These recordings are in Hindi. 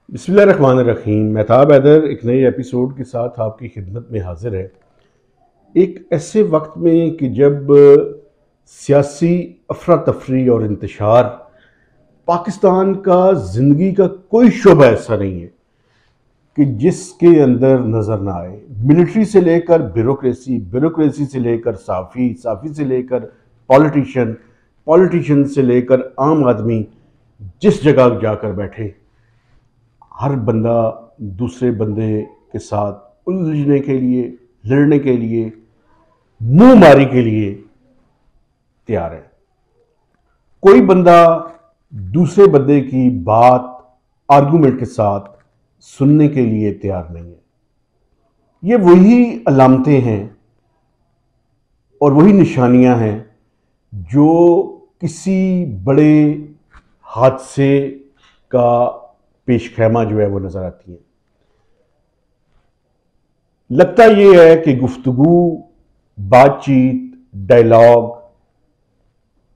बिस्मिल्लाहिर्रहमानिर्रहीम। मेहताब हैदर एक नए एपिसोड के साथ आपकी खिदमत में हाजिर है। एक ऐसे वक्त में कि जब सियासी अफरा तफरी और इंतशार पाकिस्तान का ज़िंदगी का कोई शोबा ऐसा नहीं है कि जिसके अंदर नज़र ना आए। मिलिट्री से लेकर ब्यूरोक्रेसी, ब्यूरोक्रेसी से लेकर साफ़ी, साफ़ी से लेकर पॉलिटिशियन, पॉलिटिशियन से लेकर आम आदमी जिस जगह जाकर बैठे, हर बंदा दूसरे बंदे के साथ उलझने के लिए, लड़ने के लिए, मुंह मारी के लिए तैयार है। कोई बंदा दूसरे बंदे की बात आर्गुमेंट के साथ सुनने के लिए तैयार नहीं है। ये वही अलामतें हैं और वही निशानियां हैं जो किसी बड़े हादसे का पेश खैमा जो है वो नजर आती है। लगता यह है कि गुफ्तगू, बातचीत, डायलॉग,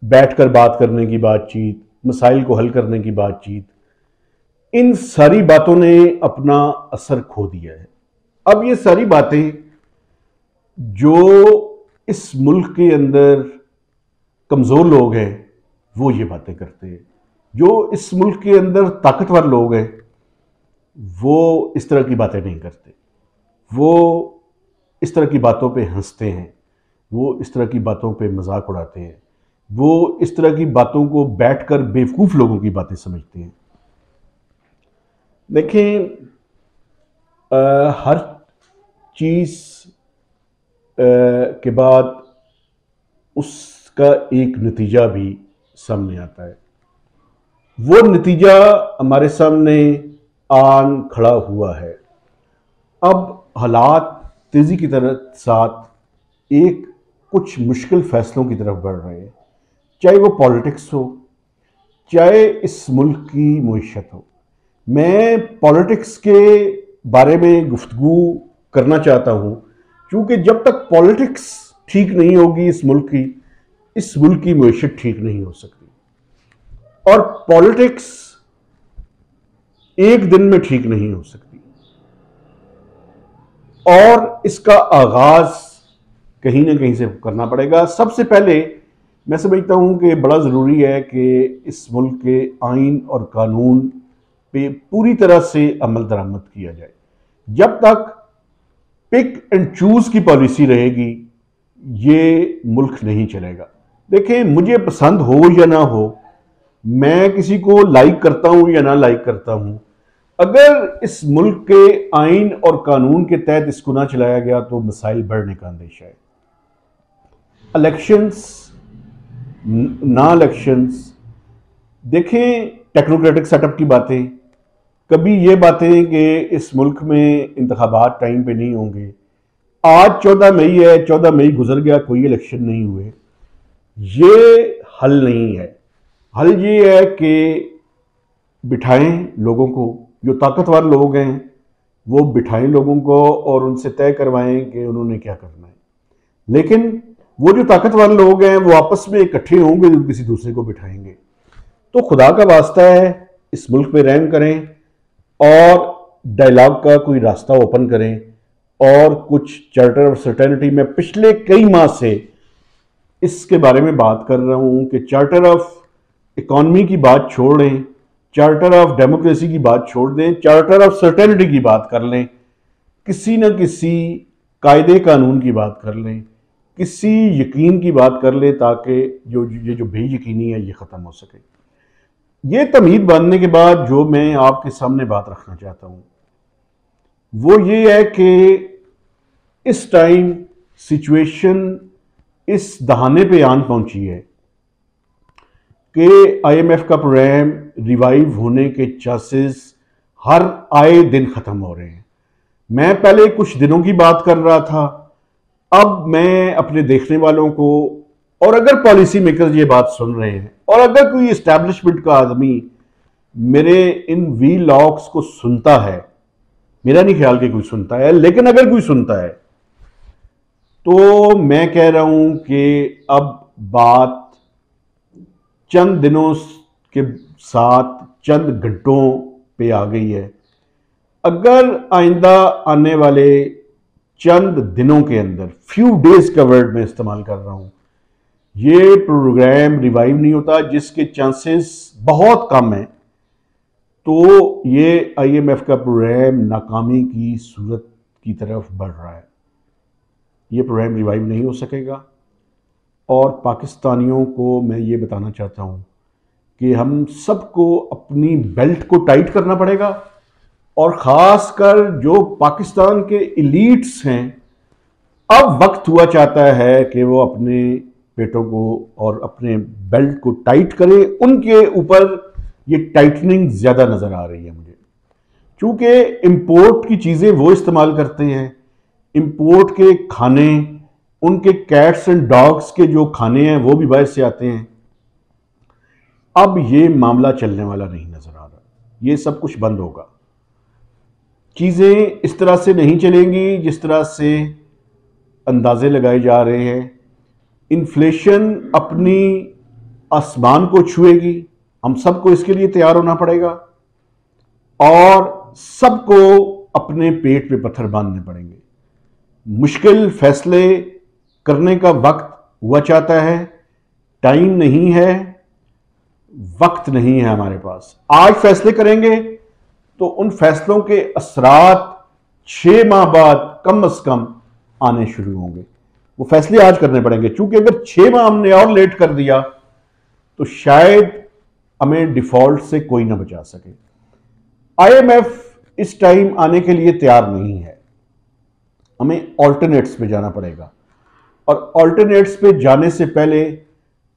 बैठकर बात करने की बातचीत, मसाइल को हल करने की बातचीत, इन सारी बातों ने अपना असर खो दिया है। अब ये सारी बातें जो इस मुल्क के अंदर कमज़ोर लोग हैं वो ये बातें करते हैं, जो इस मुल्क के अंदर ताकतवर लोग हैं वो इस तरह की बातें नहीं करते। वो इस तरह की बातों पे हंसते हैं, वो इस तरह की बातों पे मजाक उड़ाते हैं, वो इस तरह की बातों को बैठकर बेवकूफ़ लोगों की बातें समझते हैं। देखें, हर चीज़ के बाद उसका एक नतीजा भी सामने आता है। वो नतीजा हमारे सामने आन खड़ा हुआ है। अब हालात तेज़ी की तरफ साथ एक कुछ मुश्किल फैसलों की तरफ बढ़ रहे हैं, चाहे वो पॉलिटिक्स हो, चाहे इस मुल्क की मईशत हो। मैं पॉलिटिक्स के बारे में गुफ्तगू करना चाहता हूँ क्योंकि जब तक पॉलिटिक्स ठीक नहीं होगी इस मुल्क की मईशत ठीक नहीं हो सकती, और पॉलिटिक्स एक दिन में ठीक नहीं हो सकती, और इसका आगाज कहीं ना कहीं से करना पड़ेगा। सबसे पहले मैं समझता हूं कि बड़ा ज़रूरी है कि इस मुल्क के आइन और कानून पे पूरी तरह से अमल दरामद किया जाए। जब तक पिक एंड चूज की पॉलिसी रहेगी ये मुल्क नहीं चलेगा। देखें, मुझे पसंद हो या ना हो, मैं किसी को लाइक करता हूं या ना लाइक करता हूं, अगर इस मुल्क के आइन और कानून के तहत इसको ना चलाया गया तो मसाइल बढ़ने का अंदेशा है। इलेक्शंस, ना इलेक्शंस, देखें टेक्नोक्रेटिक सेटअप की बातें, कभी ये बातें कि इस मुल्क में इंतखाबात टाइम पे नहीं होंगे। आज 14 मई है, 14 मई गुजर गया, कोई इलेक्शन नहीं हुए, ये हल नहीं है। हल ये है कि बिठाएं लोगों को, जो ताकतवर लोग हैं वो बिठाएं लोगों को और उनसे तय करवाएं कि उन्होंने क्या करना है। लेकिन वो जो ताकतवर लोग हैं वो आपस में इकट्ठे होंगे जो किसी दूसरे को बिठाएंगे। तो खुदा का वास्ता है, इस मुल्क पे रहम करें और डायलॉग का कोई रास्ता ओपन करें, और कुछ चार्टर ऑफ सर्टेनिटी में पिछले कई माह से इसके बारे में बात कर रहा हूं कि चार्टर ऑफ इकॉनमी की बात छोड़ दें, चार्टर ऑफ डेमोक्रेसी की बात छोड़ दें, चार्टर ऑफ सर्टेनिटी की बात कर लें, किसी न किसी कायदे कानून की बात कर लें, किसी यकीन की बात कर लें, ताकि जो बेयकीनी है ये ख़त्म हो सके। ये तमीद बांधने के बाद जो मैं आपके सामने बात रखना चाहता हूँ वो ये है कि इस टाइम सिचुएशन इस दहाने पे आन पहुंची है कि आईएमएफ का प्रोग्राम रिवाइव होने के चांसेस हर आए दिन ख़त्म हो रहे हैं। मैं पहले कुछ दिनों की बात कर रहा था, अब मैं अपने देखने वालों को, और अगर पॉलिसी मेकर्स ये बात सुन रहे हैं और अगर कोई इस्टेब्लिशमेंट का आदमी मेरे इन वी लॉक्स को सुनता है, मेरा नहीं ख्याल कि कोई सुनता है, लेकिन अगर कोई सुनता है तो मैं कह रहा हूं कि अब बात चंद दिनों के साथ चंद घंटों पे आ गई है अगर आइंदा आने वाले चंद दिनों के अंदर, फ्यू डेज का वर्ड मैं इस्तेमाल कर रहा हूं, ये प्रोग्राम रिवाइव नहीं होता, जिसके चांसेस बहुत कम हैं, तो ये आईएमएफ का प्रोग्राम नाकामी की सूरत की तरफ बढ़ रहा है। ये प्रोग्राम रिवाइव नहीं हो सकेगा। और पाकिस्तानियों को मैं ये बताना चाहता हूँ कि हम सबको अपनी बेल्ट को टाइट करना पड़ेगा, और ख़ासकर जो पाकिस्तान के इलीट्स हैं, अब वक्त हुआ चाहता है कि वो अपने पेटों को और अपने बेल्ट को टाइट करें। उनके ऊपर ये टाइटनिंग ज़्यादा नज़र आ रही है मुझे, क्योंकि इंपोर्ट की चीज़ें वो इस्तेमाल करते हैं, इंपोर्ट के खाने, उनके कैट्स एंड डॉग्स के जो खाने हैं वो भी बाहर से आते हैं। अब ये मामला चलने वाला नहीं नज़र आ रहा, ये सब कुछ बंद होगा। चीज़ें इस तरह से नहीं चलेंगी जिस तरह से अंदाजे लगाए जा रहे हैं। इन्फ्लेशन अपनी आसमान को छुएगी, हम सबको इसके लिए तैयार होना पड़ेगा, और सबको अपने पेट पे पत्थर बांधने पड़ेंगे। मुश्किल फैसले करने का वक्त हुआ चाहता है, टाइम नहीं है, वक्त नहीं है हमारे पास। आज फैसले करेंगे तो उन फैसलों के असरात 6 माह बाद कम से कम आने शुरू होंगे। वो फैसले आज करने पड़ेंगे, क्योंकि अगर 6 माह हमने और लेट कर दिया तो शायद हमें डिफॉल्ट से कोई ना बचा सके। आईएमएफ इस टाइम आने के लिए तैयार नहीं है, हमें ऑल्टरनेट्स पे जाना पड़ेगा, और ऑल्टरनेट्स पे जाने से पहले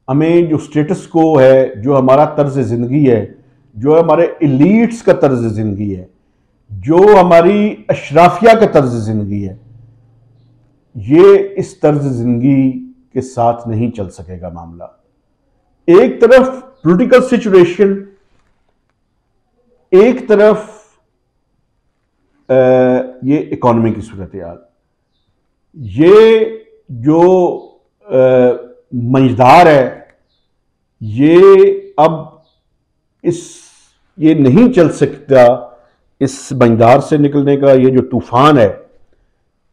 हमें जो स्टेटस को है, जो हमारा तर्ज ज़िंदगी है, जो हमारे इलीट्स का तर्ज ज़िंदगी है, जो हमारी अशराफिया का तर्ज ज़िंदगी है, ये इस तर्ज ज़िंदगी के साथ नहीं चल सकेगा मामला। एक तरफ पॉलिटिकल सिचुएशन, एक तरफ ये इकोनॉमी की सूरत हाल, ये जो मंजदार है, ये अब ये नहीं चल सकता। इस मंजदार से निकलने का ये जो तूफान है,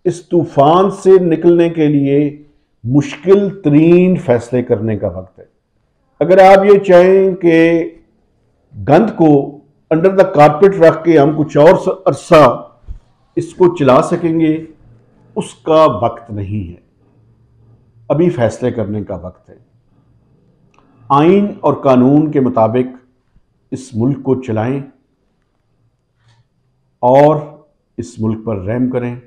इस तूफान से निकलने के लिए मुश्किल तरीन फैसले करने का वक्त है। अगर आप ये चाहें कि गंद को अंडर द कारपेट रख के हम कुछ और अरसा इसको चला सकेंगे, उसका वक्त नहीं है, अभी फैसले करने का वक्त है। आइन और कानून के मुताबिक इस मुल्क को चलाएं और इस मुल्क पर रहम करें।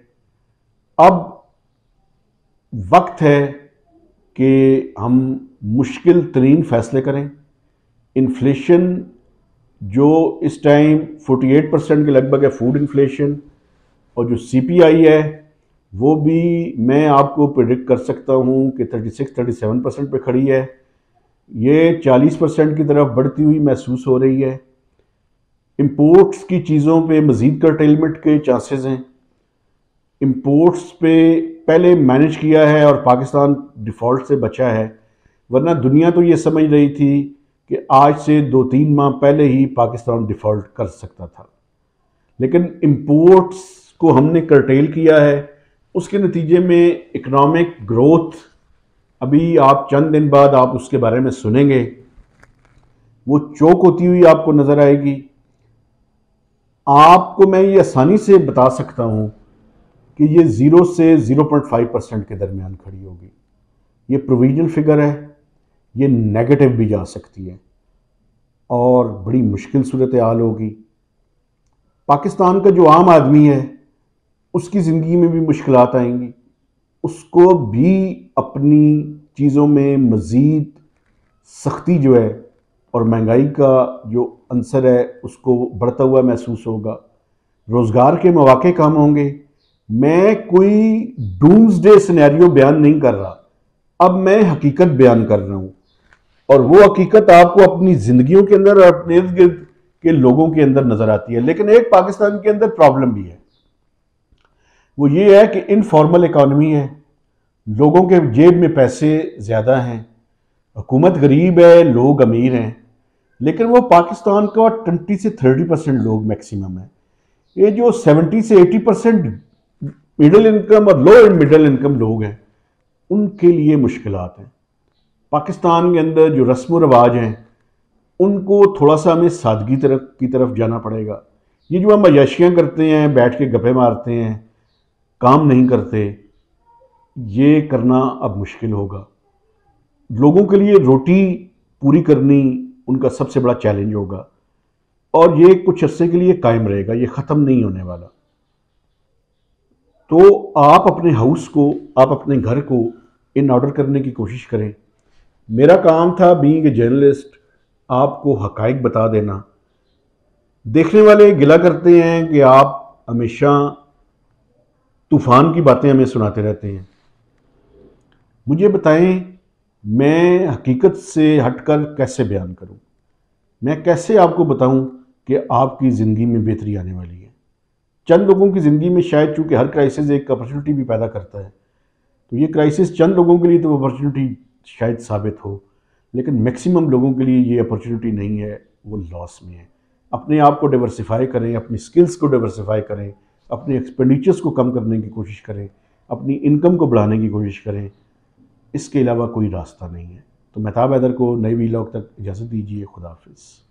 अब वक्त है कि हम मुश्किल तरीन फैसले करें। इन्फ्लेशन जो इस टाइम 48% के लगभग है, फूड इन्फ्लेशन, और जो सीपीआई है वो भी मैं आपको प्रेडिक्ट कर सकता हूँ कि 36-37% पे खड़ी है। ये 40% की तरफ बढ़ती हुई महसूस हो रही है। इंपोर्ट्स की चीज़ों पे मज़ीद कर्टेलमेंट के चांसेस हैं। इंपोर्ट्स पे पहले मैनेज किया है और पाकिस्तान डिफ़ॉल्ट से बचा है, वरना दुनिया तो ये समझ रही थी कि आज से 2-3 माह पहले ही पाकिस्तान डिफ़ॉल्ट कर सकता था। लेकिन इंपोर्ट्स को हमने कर्टेल किया है, उसके नतीजे में इकोनॉमिक ग्रोथ, अभी आप चंद दिन बाद आप उसके बारे में सुनेंगे, वो चोक होती हुई आपको नज़र आएगी। आपको मैं ये आसानी से बता सकता हूँ कि ये 0 से 0.5% के दरमियान खड़ी होगी। ये प्रोविजनल फिगर है, ये नेगेटिव भी जा सकती है और बड़ी मुश्किल सूरत हाल होगी। पाकिस्तान का जो आम आदमी है उसकी ज़िंदगी में भी मुश्किलात आएंगी, उसको भी अपनी चीज़ों में मज़ीद सख्ती जो है और महंगाई का जो अंसर है उसको बढ़ता हुआ महसूस होगा। रोज़गार के मौके कम होंगे। मैं कोई डूम्सडे सिनेरियो बयान नहीं कर रहा, अब मैं हकीकत बयान कर रहा हूँ, और वो हकीकत आपको अपनी ज़िंदगियों के अंदर और अपने इर्द गिर्द के लोगों के अंदर नज़र आती है। लेकिन एक पाकिस्तान के अंदर प्रॉब्लम भी है, वो ये है कि इनफॉर्मल इकॉनमी है, लोगों के जेब में पैसे ज़्यादा हैं, हुकूमत गरीब है, लोग अमीर हैं, लेकिन वो पाकिस्तान का 20 से 30% लोग मैक्सिमम है। ये जो 70 से 80% मिडिल इनकम और लो एंड मिडिल इनकम लोग हैं, उनके लिए मुश्किलात हैं। पाकिस्तान के अंदर जो रस्म व रवाज हैं, उनको थोड़ा सा हमें सादगी की तरफ जाना पड़ेगा। ये जो हम अय्याशियाँ करते हैं, बैठ के गप्पे मारते हैं, काम नहीं करते, ये करना अब मुश्किल होगा। लोगों के लिए रोटी पूरी करनी उनका सबसे बड़ा चैलेंज होगा, और ये कुछ अरसे के लिए कायम रहेगा, ये ख़त्म नहीं होने वाला। तो आप अपने हाउस को, आप अपने घर को इन ऑर्डर करने की कोशिश करें। मेरा काम था बीइंग ए जर्नलिस्ट आपको हकाइक बता देना। देखने वाले गिला करते हैं कि आप हमेशा तूफ़ान की बातें हमें सुनाते रहते हैं। मुझे बताएं, मैं हकीकत से हटकर कैसे बयान करूं? मैं कैसे आपको बताऊं कि आपकी ज़िंदगी में बेहतरी आने वाली है? चंद लोगों की ज़िंदगी में शायद, चूँकि हर क्राइसिस एक अपॉर्चुनिटी भी पैदा करता है, तो ये क्राइसिस चंद लोगों के लिए तो अपॉर्चुनिटी शायद साबित हो, लेकिन मैक्सिमम लोगों के लिए ये अपॉर्चुनिटी नहीं है, वो लॉस में है। अपने आप को डाइवर्सिफाई करें, अपनी स्किल्स को डाइवर्सिफाई करें, अपने एक्सपेंडिचर्स को कम करने की कोशिश करें, अपनी इनकम को बढ़ाने की कोशिश करें। इसके अलावा कोई रास्ता नहीं है। तो मेहताब हैदर को नए वीलॉग तक इजाज़त दीजिए। खुदा हाफिज़।